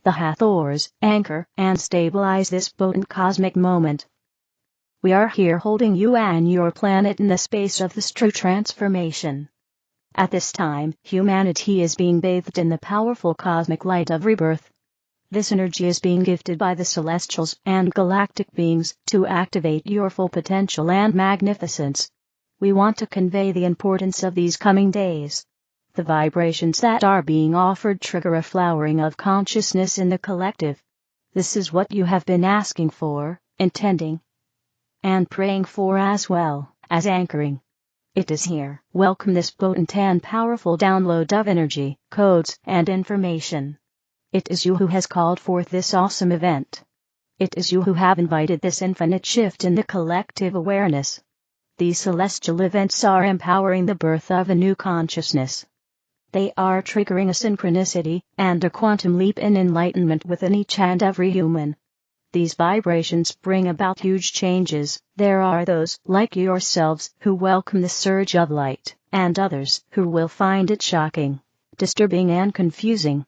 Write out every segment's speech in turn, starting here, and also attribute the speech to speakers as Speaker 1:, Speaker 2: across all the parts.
Speaker 1: the Hathors, anchor and stabilize this potent cosmic moment. We are here holding you and your planet in the space of this true transformation. At this time, humanity is being bathed in the powerful cosmic light of rebirth. This energy is being gifted by the celestials and galactic beings to activate your full potential and magnificence. We want to convey the importance of these coming days. The vibrations that are being offered trigger a flowering of consciousness in the collective. This is what you have been asking for, intending, and praying for, as well as anchoring. It is here. Welcome this potent and powerful download of energy, codes, and information. It is you who has called forth this awesome event. It is you who have invited this infinite shift in the collective awareness. These celestial events are empowering the birth of a new consciousness. They are triggering a synchronicity and a quantum leap in enlightenment within each and every human. These vibrations bring about huge changes. There are those, like yourselves, who welcome the surge of light, and others who will find it shocking, disturbing and confusing.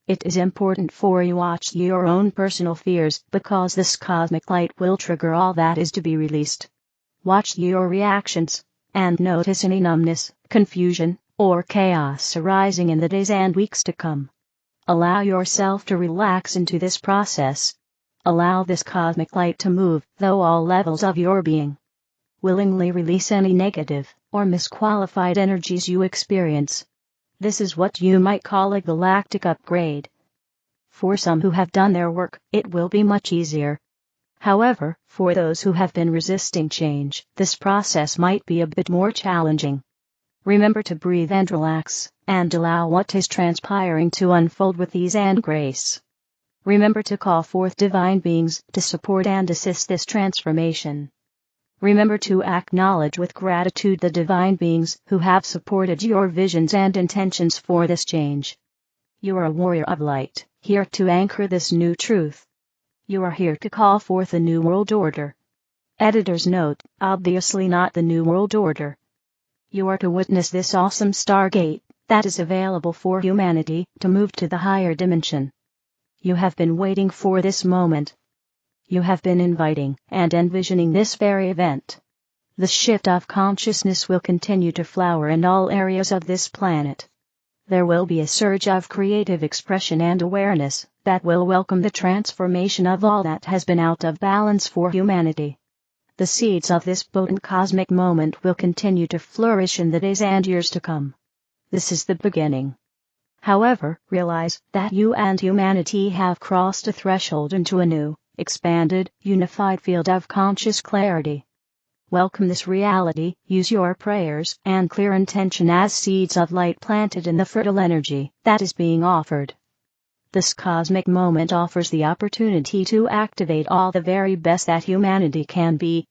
Speaker 1: It is important for you to watch your own personal fears, because this cosmic light will trigger all that is to be released. Watch your reactions, and notice any numbness, confusion, or chaos arising in the days and weeks to come. Allow yourself to relax into this process. Allow this cosmic light to move through all levels of your being. Willingly release any negative or misqualified energies you experience. This is what you might call a galactic upgrade. For some who have done their work, it will be much easier. However, for those who have been resisting change, this process might be a bit more challenging. Remember to breathe and relax, and allow what is transpiring to unfold with ease and grace. Remember to call forth divine beings to support and assist this transformation. Remember to acknowledge with gratitude the divine beings who have supported your visions and intentions for this change. You are a warrior of light, here to anchor this new truth. You are here to call forth a new world order. Editor's note: obviously not the new world order. You are to witness this awesome stargate that is available for humanity to move to the higher dimension. You have been waiting for this moment. You have been inviting and envisioning this very event. The shift of consciousness will continue to flower in all areas of this planet. There will be a surge of creative expression and awareness that will welcome the transformation of all that has been out of balance for humanity. The seeds of this potent cosmic moment will continue to flourish in the days and years to come. This is the beginning. However, realize that you and humanity have crossed a threshold into a new, expanded, unified field of conscious clarity. Welcome this reality. Use your prayers and clear intention as seeds of light planted in the fertile energy that is being offered. This cosmic moment offers the opportunity to activate all the very best that humanity can be.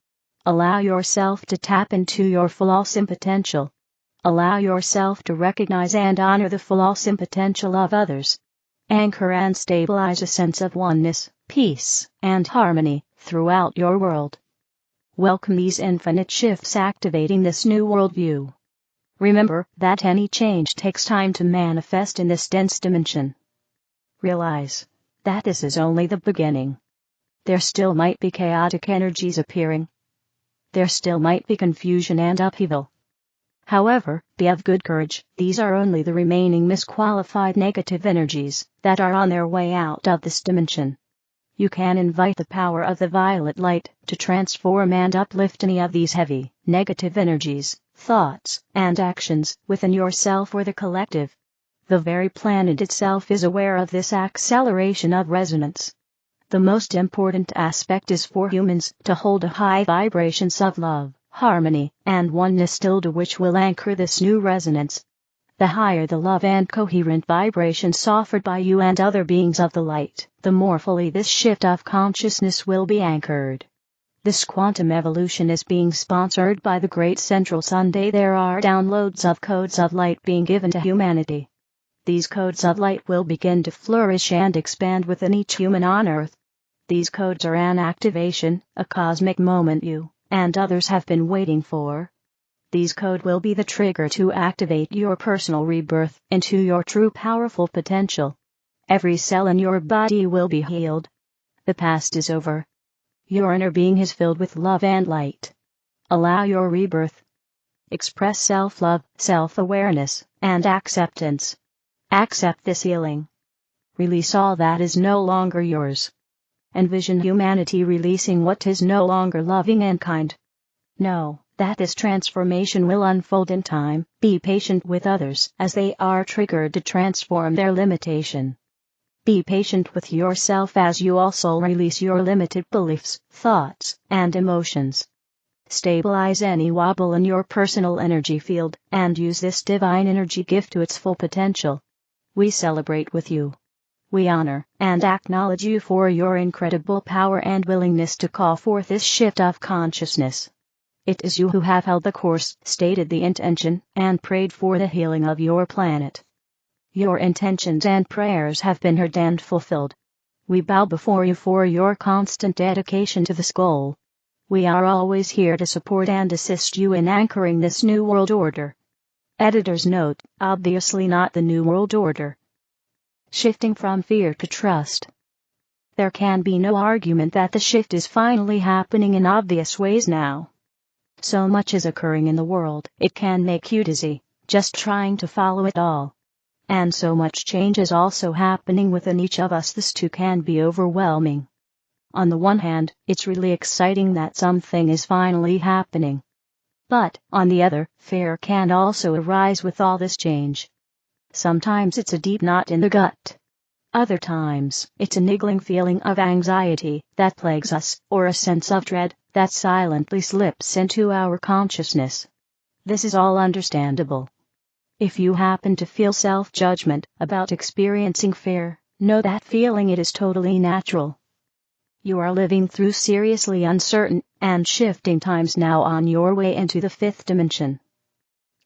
Speaker 1: Allow yourself to tap into your full awesome potential. Allow yourself to recognize and honor the full awesome potential of others. Anchor and stabilize a sense of oneness, peace, and harmony throughout your world. Welcome these infinite shifts activating this new worldview. Remember that any change takes time to manifest in this dense dimension. Realize that this is only the beginning. There still might be chaotic energies appearing. There still might be confusion and upheaval. However, be of good courage. These are only the remaining misqualified negative energies that are on their way out of this dimension. You can invite the power of the violet light to transform and uplift any of these heavy, negative energies, thoughts, and actions within yourself or the collective. The very planet itself is aware of this acceleration of resonance. The most important aspect is for humans to hold a high vibrations of love, harmony, and oneness still to which will anchor this new resonance. The higher the love and coherent vibrations offered by you and other beings of the light, the more fully this shift of consciousness will be anchored. This quantum evolution is being sponsored by the Great Central Sunday. There are downloads of codes of light being given to humanity. These codes of light will begin to flourish and expand within each human on Earth. These codes are an activation, a cosmic moment you and others have been waiting for. These codes will be the trigger to activate your personal rebirth into your true powerful potential. Every cell in your body will be healed. The past is over. Your inner being is filled with love and light. Allow your rebirth. Express self-love, self-awareness, and acceptance. Accept this healing. Release all that is no longer yours. Envision humanity releasing what is no longer loving and kind. Know that this transformation will unfold in time. Be patient with others as they are triggered to transform their limitation. Be patient with yourself as you also release your limited beliefs, thoughts, and emotions. Stabilize any wobble in your personal energy field and use this divine energy gift to its full potential. We celebrate with you. We honor and acknowledge you for your incredible power and willingness to call forth this shift of consciousness. It is you who have held the course, stated the intention, and prayed for the healing of your planet. Your intentions and prayers have been heard and fulfilled. We bow before you for your constant dedication to this goal. We are always here to support and assist you in anchoring this new world order. Editor's note: obviously not the new world order. Shifting from fear to trust. There can be no argument that the shift is finally happening in obvious ways now. So much is occurring in the world, it can make you dizzy, just trying to follow it all. And so much change is also happening within each of us, this too can be overwhelming. On the one hand, it's really exciting that something is finally happening. But, on the other, fear can also arise with all this change. Sometimes it's a deep knot in the gut. Other times, it's a niggling feeling of anxiety that plagues us, or a sense of dread that silently slips into our consciousness. This is all understandable. If you happen to feel self-judgment about experiencing fear, know that feeling it is totally natural. You are living through seriously uncertain and shifting times now on your way into the fifth dimension.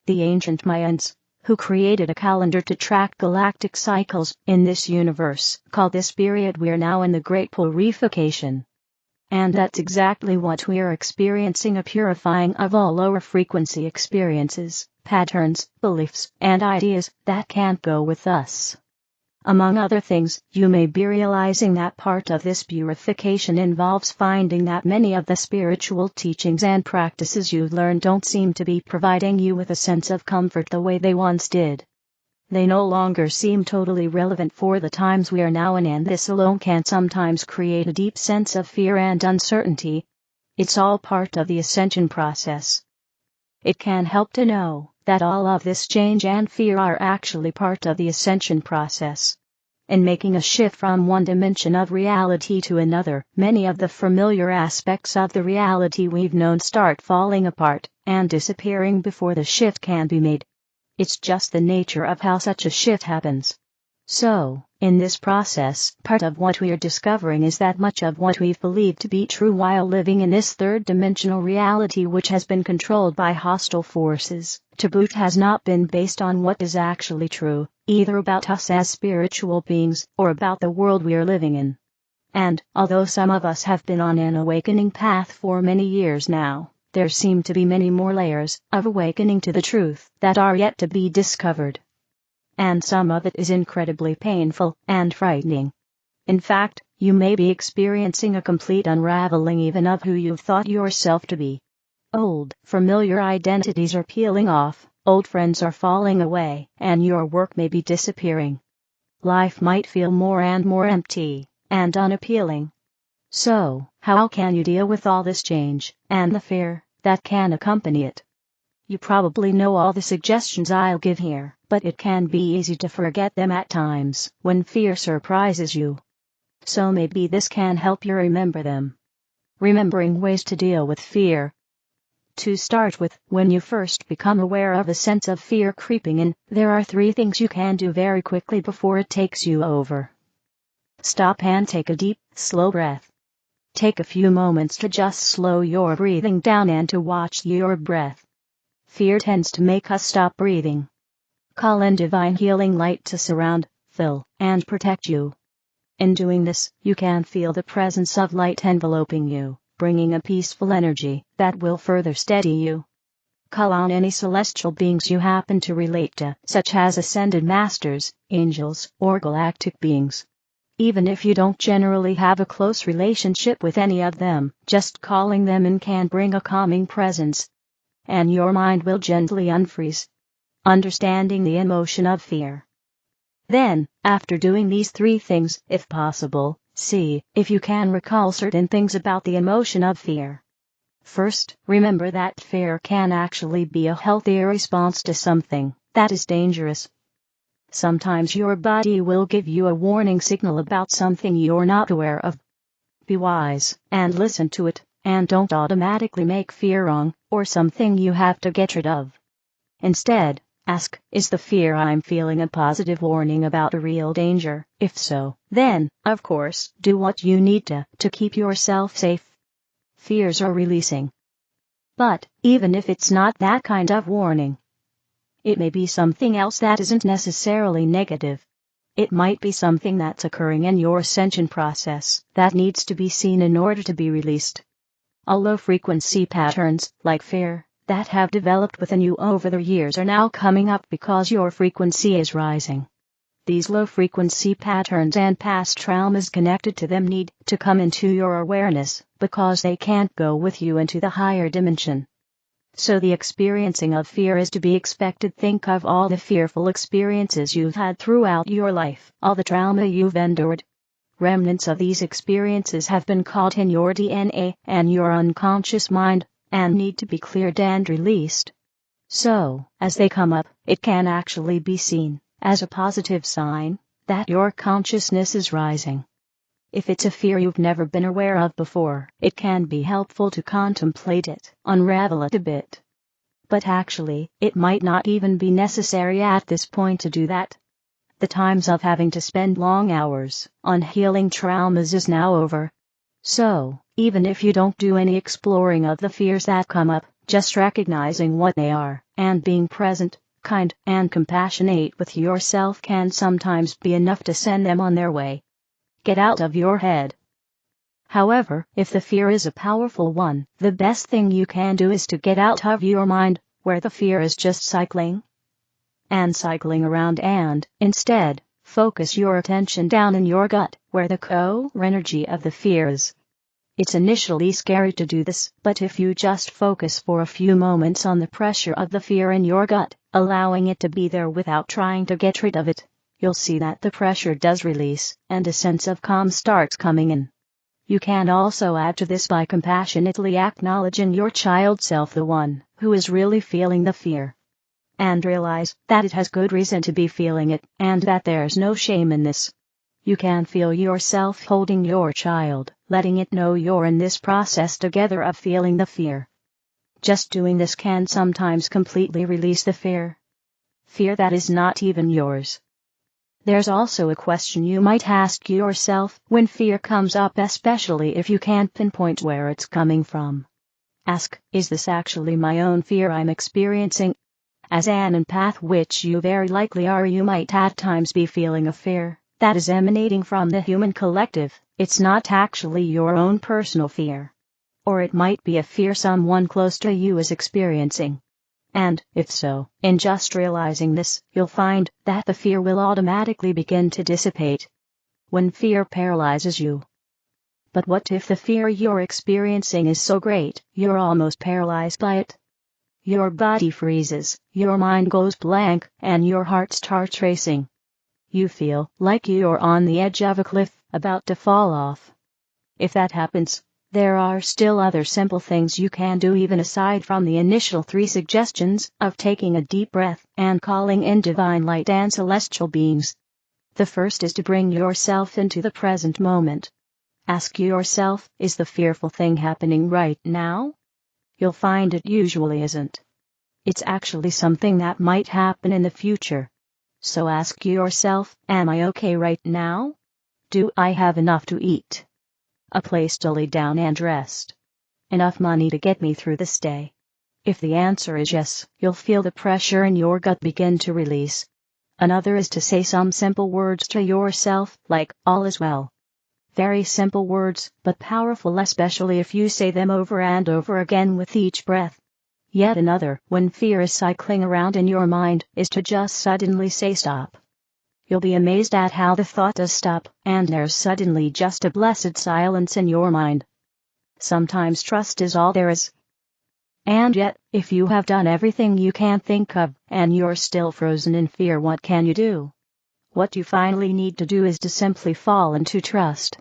Speaker 1: The ancient Mayans, who created a calendar to track galactic cycles in this universe, called this period we're now in the Great Purification. And that's exactly what we're experiencing, a purifying of all lower frequency experiences, patterns, beliefs, and ideas that can't go with us. Among other things, you may be realizing that part of this purification involves finding that many of the spiritual teachings and practices you've learned don't seem to be providing you with a sense of comfort the way they once did. They no longer seem totally relevant for the times we are now in, and this alone can sometimes create a deep sense of fear and uncertainty. It's all part of the ascension process. It can help to know that all of this change and fear are actually part of the ascension process. In making a shift from one dimension of reality to another, many of the familiar aspects of the reality we've known start falling apart and disappearing before the shift can be made. It's just the nature of how such a shift happens. So, in this process, part of what we're discovering is that much of what we've believed to be true while living in this third-dimensional reality, which has been controlled by hostile forces, to boot, has not been based on what is actually true, either about us as spiritual beings, or about the world we're living in. And, although some of us have been on an awakening path for many years now, there seem to be many more layers of awakening to the truth that are yet to be discovered. And some of it is incredibly painful and frightening. In fact, you may be experiencing a complete unraveling even of who you've thought yourself to be. Old, familiar identities are peeling off, old friends are falling away, and your work may be disappearing. Life might feel more and more empty and unappealing. So, how can you deal with all this change, and the fear that can accompany it? You probably know all the suggestions I'll give here, but it can be easy to forget them at times when fear surprises you. So maybe this can help you remember them. Remembering ways to deal with fear. To start with, when you first become aware of a sense of fear creeping in, there are 3 things you can do very quickly before it takes you over. Stop and take a deep, slow breath. Take a few moments to just slow your breathing down and to watch your breath. Fear tends to make us stop breathing. Call in divine healing light to surround, fill, and protect you. In doing this, you can feel the presence of light enveloping you, bringing a peaceful energy that will further steady you. Call on any celestial beings you happen to relate to, such as ascended masters, angels, or galactic beings. Even if you don't generally have a close relationship with any of them, just calling them in can bring a calming presence, and your mind will gently unfreeze. Understanding the emotion of fear. Then, after doing these 3 things, if possible, see if you can recall certain things about the emotion of fear. First, remember that fear can actually be a healthy response to something that is dangerous. Sometimes your body will give you a warning signal about something you're not aware of. Be wise and listen to it, and don't automatically make fear wrong or something you have to get rid of. Instead, ask, is the fear I'm feeling a positive warning about a real danger? If so, then, of course, do what you need to keep yourself safe. Fears are releasing. But, even if it's not that kind of warning, it may be something else that isn't necessarily negative. It might be something that's occurring in your ascension process that needs to be seen in order to be released. All low-frequency patterns, like fear, that have developed within you over the years are now coming up because your frequency is rising. These low-frequency patterns and past traumas connected to them need to come into your awareness because they can't go with you into the higher dimension. So the experiencing of fear is to be expected. Think of all the fearful experiences you've had throughout your life, all the trauma you've endured. Remnants of these experiences have been caught in your DNA and your unconscious mind, and need to be cleared and released. So, as they come up, it can actually be seen as a positive sign that your consciousness is rising. If it's a fear you've never been aware of before, it can be helpful to contemplate it, unravel it a bit. But actually, it might not even be necessary at this point to do that. The times of having to spend long hours on healing traumas is now over. So, even if you don't do any exploring of the fears that come up, just recognizing what they are, and being present, kind, and compassionate with yourself can sometimes be enough to send them on their way. Get out of your head. However, if the fear is a powerful one, the best thing you can do is to get out of your mind, where the fear is just cycling around, and, instead, focus your attention down in your gut, where the core energy of the fear is. It's initially scary to do this, but if you just focus for a few moments on the pressure of the fear in your gut, allowing it to be there without trying to get rid of it, you'll see that the pressure does release, and a sense of calm starts coming in. You can also add to this by compassionately acknowledging your child self, the one who is really feeling the fear. And realize that it has good reason to be feeling it, and that there's no shame in this. You can feel yourself holding your child, letting it know you're in this process together of feeling the fear. Just doing this can sometimes completely release the fear. Fear that is not even yours. There's also a question you might ask yourself when fear comes up, especially if you can't pinpoint where it's coming from. Ask, is this actually my own fear I'm experiencing? As an empath, which you very likely are, you might at times be feeling a fear that is emanating from the human collective. It's not actually your own personal fear. Or it might be a fear someone close to you is experiencing. And, if so, in just realizing this, you'll find that the fear will automatically begin to dissipate. When fear paralyzes you. But what if the fear you're experiencing is so great, you're almost paralyzed by it? Your body freezes, your mind goes blank, and your heart starts racing. You feel like you're on the edge of a cliff, about to fall off. If that happens, there are still other simple things you can do even aside from the initial 3 suggestions of taking a deep breath and calling in divine light and celestial beings. The first is to bring yourself into the present moment. Ask yourself, is the fearful thing happening right now? You'll find it usually isn't. It's actually something that might happen in the future. So ask yourself, am I okay right now? Do I have enough to eat? A place to lay down and rest? Enough money to get me through this day? If the answer is yes, you'll feel the pressure in your gut begin to release. Another is to say some simple words to yourself, like, all is well. Very simple words, but powerful, especially if you say them over and over again with each breath. Yet another, when fear is cycling around in your mind, is to just suddenly say stop. You'll be amazed at how the thought does stop, and there's suddenly just a blessed silence in your mind. Sometimes trust is all there is. And yet, if you have done everything you can think of, and you're still frozen in fear, what can you do? What you finally need to do is to simply fall into trust.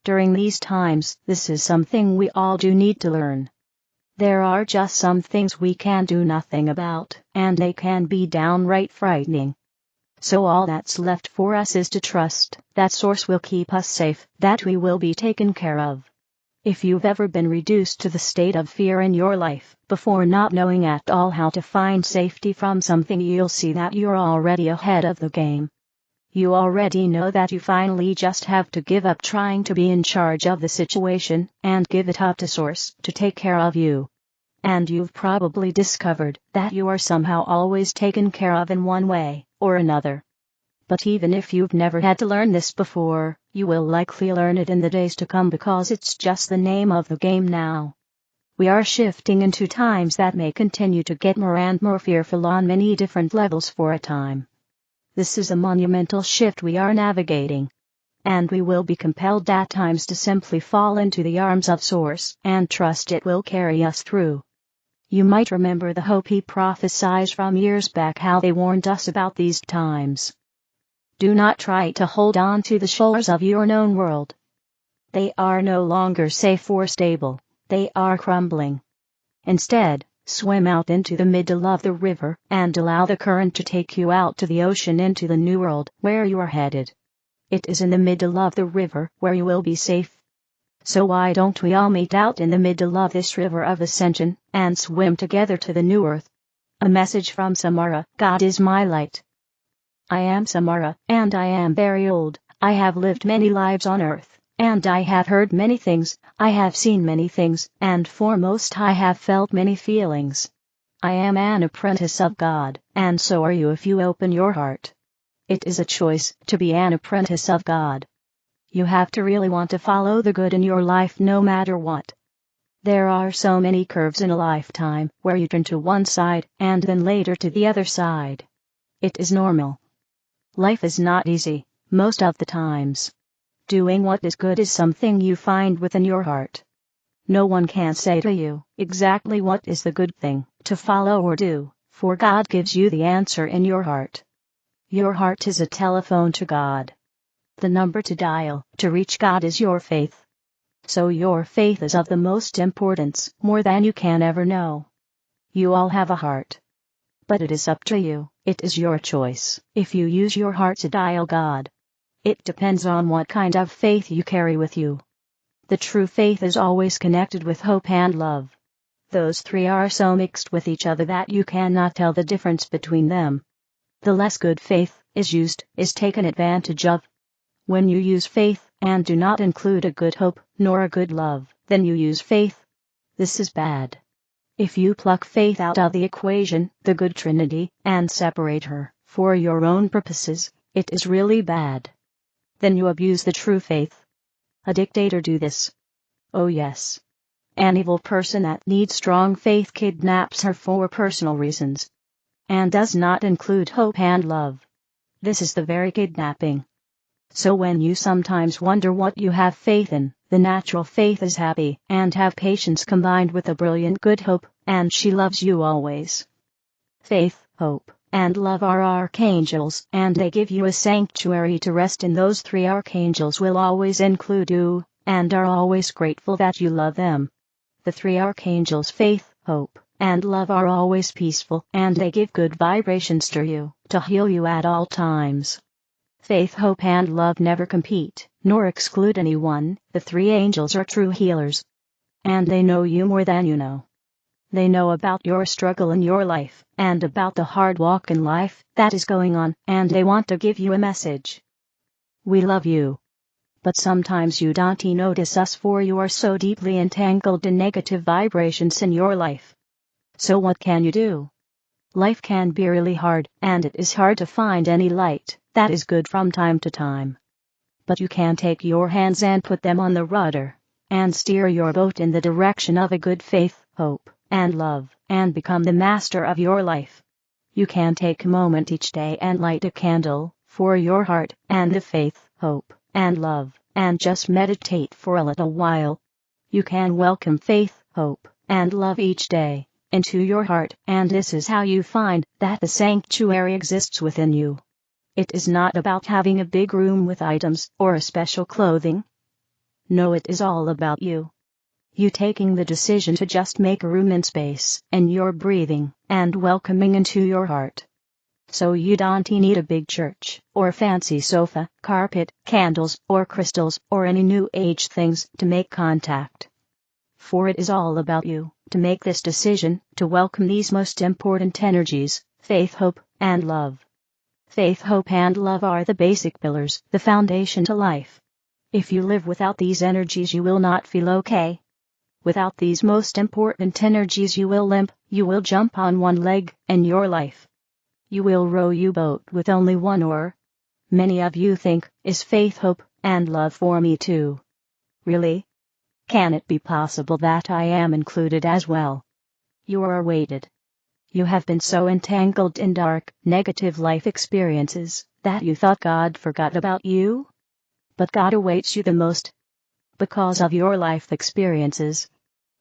Speaker 1: During these times, this is something we all do need to learn. There are just some things we can do nothing about, and they can be downright frightening. So all that's left for us is to trust that Source will keep us safe, that we will be taken care of. If you've ever been reduced to the state of fear in your life, before not knowing at all how to find safety from something, you'll see that you're already ahead of the game. You already know that you finally just have to give up trying to be in charge of the situation, and give it up to Source to take care of you. And you've probably discovered that you are somehow always taken care of in one way or another. But even if you've never had to learn this before, you will likely learn it in the days to come, because it's just the name of the game now. We are shifting into times that may continue to get more and more fearful on many different levels for a time. This is a monumental shift we are navigating. And we will be compelled at times to simply fall into the arms of Source and trust it will carry us through. You might remember the hope he prophesied from years back, how they warned us about these times. Do not try to hold on to the shores of your known world. They are no longer safe or stable, they are crumbling. Instead, swim out into the middle of the river and allow the current to take you out to the ocean, into the new world where you are headed. It is in the middle of the river where you will be safe. So why don't we all meet out in the middle of this river of ascension and swim together to the new earth? A message from Samara. God is my light. I am Samara, and I am very old. I have lived many lives on earth, and I have heard many things, I have seen many things, and foremost I have felt many feelings. I am an apprentice of God, and so are you if you open your heart. It is a choice to be an apprentice of God. You have to really want to follow the good in your life no matter what. There are so many curves in a lifetime where you turn to one side and then later to the other side. It is normal. Life is not easy, most of the times. Doing what is good is something you find within your heart. No one can say to you exactly what is the good thing to follow or do, for God gives you the answer in your heart. Your heart is a telephone to God. The number to dial to reach God is your faith. So your faith is of the most importance, more than you can ever know. You all have a heart. But it is up to you, it is your choice, if you use your heart to dial God. It depends on what kind of faith you carry with you. The true faith is always connected with hope and love. Those three are so mixed with each other that you cannot tell the difference between them. The less good faith is taken advantage of. When you use faith and do not include a good hope nor a good love, then you use faith. This is bad. If you pluck faith out of the equation, the good Trinity, and separate her for your own purposes, it is really bad. Then you abuse the true faith. A dictator do this. Oh yes. An evil person that needs strong faith kidnaps her for personal reasons, and does not include hope and love. This is the very kidnapping. So when you sometimes wonder what you have faith in, the natural faith is happy and have patience combined with a brilliant good hope, and she loves you always. Faith, hope, and love are archangels, and they give you a sanctuary to rest in. Those three archangels will always include you, and are always grateful that you love them. The three archangels, faith, hope, and love, are always peaceful, and they give good vibrations to you, to heal you at all times. Faith, hope, and love never compete, nor exclude anyone. The three angels are true healers. And they know you more than you know. They know about your struggle in your life, and about the hard walk in life that is going on, and they want to give you a message. We love you. But sometimes you don't notice us, for you are so deeply entangled in negative vibrations in your life. So what can you do? Life can be really hard, and it is hard to find any light that is good from time to time. But you can take your hands and put them on the rudder, and steer your boat in the direction of a good faith, hope, and love, and become the master of your life. You can take a moment each day and light a candle for your heart and the faith, hope, and love, and just meditate for a little while. You can welcome faith, hope, and love each day into your heart, and this is how you find that the sanctuary exists within you. It is not about having a big room with items or a special clothing. No, it is all about you. You taking the decision to just make a room and space, and your breathing and welcoming into your heart. So you don't need a big church, or fancy sofa, carpet, candles, or crystals, or any new age things to make contact. For it is all about you, to make this decision, to welcome these most important energies, faith, hope, and love. Faith, hope, and love are the basic pillars, the foundation to life. If you live without these energies, you will not feel okay. Without these most important energies, you will limp, you will jump on one leg, and your life. You will row your boat with only one oar. Many of you think, is faith, hope, and love for me too? Really? Can it be possible that I am included as well? You are weighted. You have been so entangled in dark, negative life experiences that you thought God forgot about you? But God awaits you the most because of your life experiences.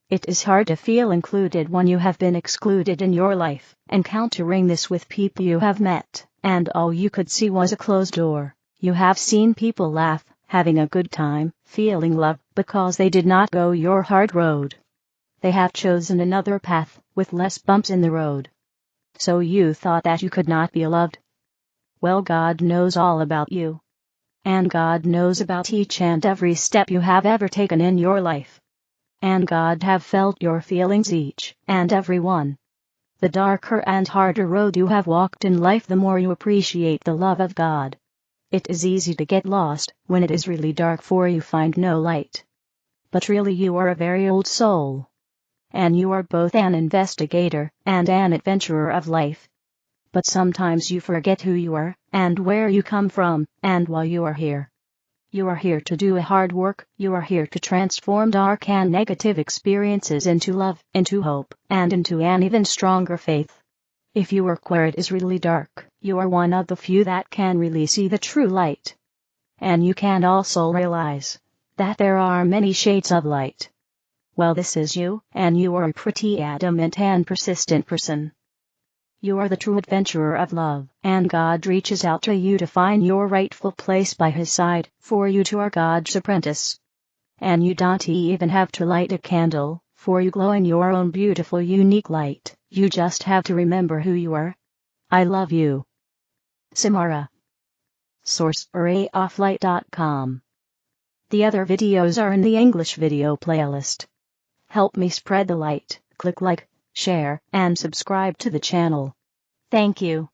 Speaker 1: It is hard to feel included when you have been excluded in your life, encountering this with people you have met, and all you could see was a closed door. You have seen people laugh, having a good time, feeling love, because they did not go your hard road. They have chosen another path, with less bumps in the road. So you thought that you could not be loved? Well, God knows all about you. And God knows about each and every step you have ever taken in your life. And God have felt your feelings each and every one. The darker and harder road you have walked in life, the more you appreciate the love of God. It is easy to get lost when it is really dark, for you find no light. But really you are a very old soul. And you are both an investigator and an adventurer of life. But sometimes you forget who you are, and where you come from, and why you are here. You are here to do a hard work, you are here to transform dark and negative experiences into love, into hope, and into an even stronger faith. If you work where it is really dark, you are one of the few that can really see the true light. And you can also realize that there are many shades of light. Well, this is you, and you are a pretty adamant and persistent person. You are the true adventurer of love, and God reaches out to you to find your rightful place by His side, for you two are God's apprentice. And you don't even have to light a candle, for you glow in your own beautiful unique light. You just have to remember who you are. I love you. Samara. Source: arrayofflight.com. The other videos are in the English video playlist. Help me spread the light. Click like, share, and subscribe to the channel. Thank you.